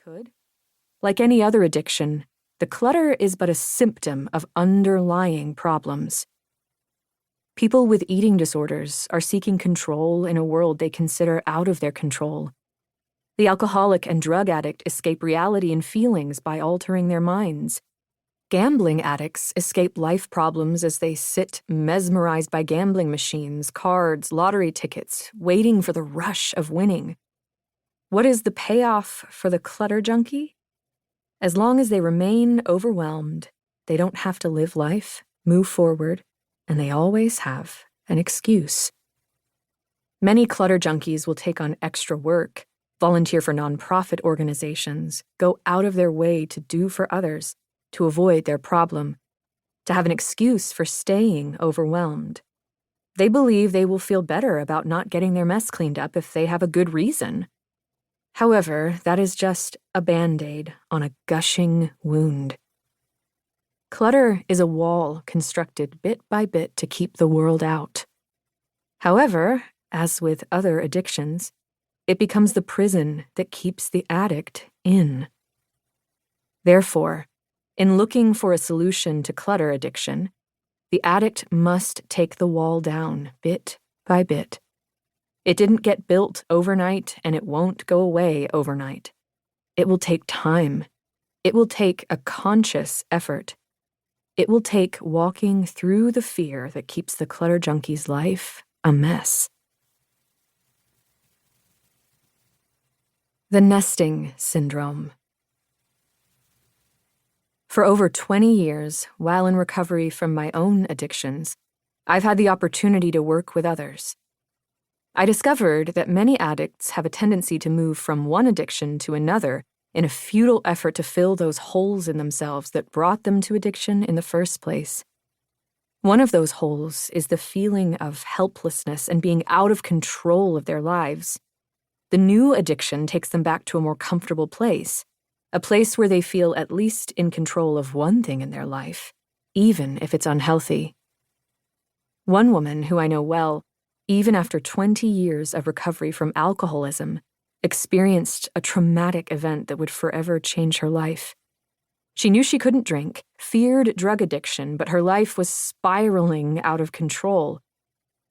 could. Like any other addiction, the clutter is but a symptom of underlying problems. People with eating disorders are seeking control in a world they consider out of their control. The alcoholic and drug addict escape reality and feelings by altering their minds. Gambling addicts escape life problems as they sit mesmerized by gambling machines, cards, lottery tickets, waiting for the rush of winning. What is the payoff for the clutter junkie? As long as they remain overwhelmed, they don't have to live life, move forward, and they always have an excuse. Many clutter junkies will take on extra work, volunteer for nonprofit organizations, go out of their way to do for others, to avoid their problem, to have an excuse for staying overwhelmed. They believe they will feel better about not getting their mess cleaned up if they have a good reason. However, that is just a Band-Aid on a gushing wound. Clutter is a wall constructed bit by bit to keep the world out. However, as with other addictions, it becomes the prison that keeps the addict in. Therefore, in looking for a solution to clutter addiction, the addict must take the wall down bit by bit. It didn't get built overnight, and it won't go away overnight. It will take time. It will take a conscious effort. It will take walking through the fear that keeps the clutter junkie's life a mess. The nesting syndrome. For over 20 years, while in recovery from my own addictions, I've had the opportunity to work with others. I discovered that many addicts have a tendency to move from one addiction to another in a futile effort to fill those holes in themselves that brought them to addiction in the first place. One of those holes is the feeling of helplessness and being out of control of their lives. The new addiction takes them back to a more comfortable place, a place where they feel at least in control of one thing in their life, even if it's unhealthy. One woman who I know well, even after 20 years of recovery from alcoholism, experienced a traumatic event that would forever change her life. She knew she couldn't drink, feared drug addiction, but her life was spiraling out of control.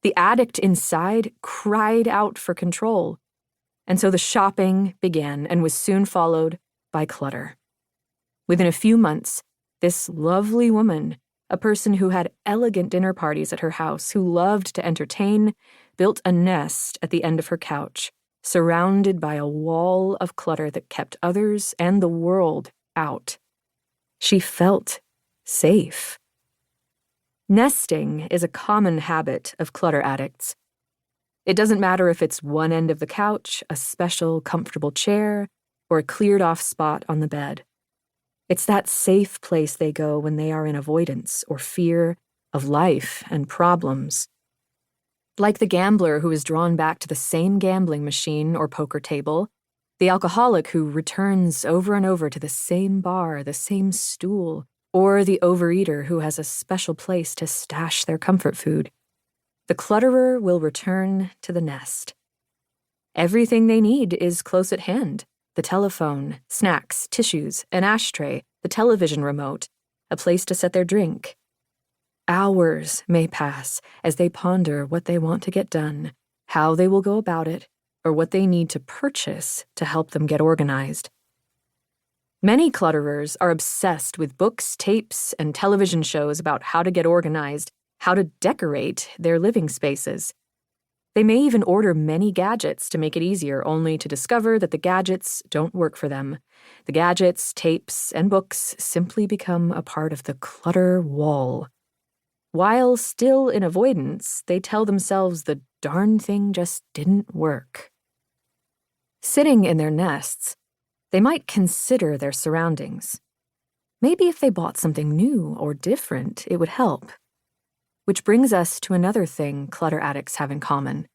The addict inside cried out for control. And so the shopping began and was soon followed by clutter. Within a few months, this lovely woman, a person who had elegant dinner parties at her house, who loved to entertain, built a nest at the end of her couch, surrounded by a wall of clutter that kept others and the world out. She felt safe. Nesting is a common habit of clutter addicts. It doesn't matter if it's one end of the couch, a special comfortable chair, or a cleared-off spot on the bed. It's that safe place they go when they are in avoidance or fear of life and problems. Like the gambler who is drawn back to the same gambling machine or poker table, the alcoholic who returns over and over to the same bar, the same stool, or the overeater who has a special place to stash their comfort food. The clutterer will return to the nest. Everything they need is close at hand. The telephone, snacks, tissues, an ashtray, the television remote, a place to set their drink. Hours may pass as they ponder what they want to get done, how they will go about it, or what they need to purchase to help them get organized. Many clutterers are obsessed with books, tapes, and television shows about how to get organized, how to decorate their living spaces. They may even order many gadgets to make it easier, only to discover that the gadgets don't work for them. The gadgets, tapes, and books simply become a part of the clutter wall. While still in avoidance, they tell themselves the darn thing just didn't work. Sitting in their nests, they might consider their surroundings. Maybe if they bought something new or different, it would help. Which brings us to another thing clutter addicts have in common.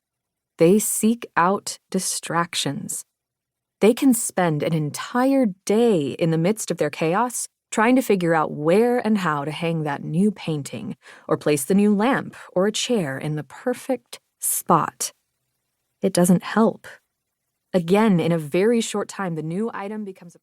They seek out distractions. They can spend an entire day in the midst of their chaos trying to figure out where and how to hang that new painting or place the new lamp or a chair in the perfect spot. It doesn't help. Again, in a very short time, the new item becomes a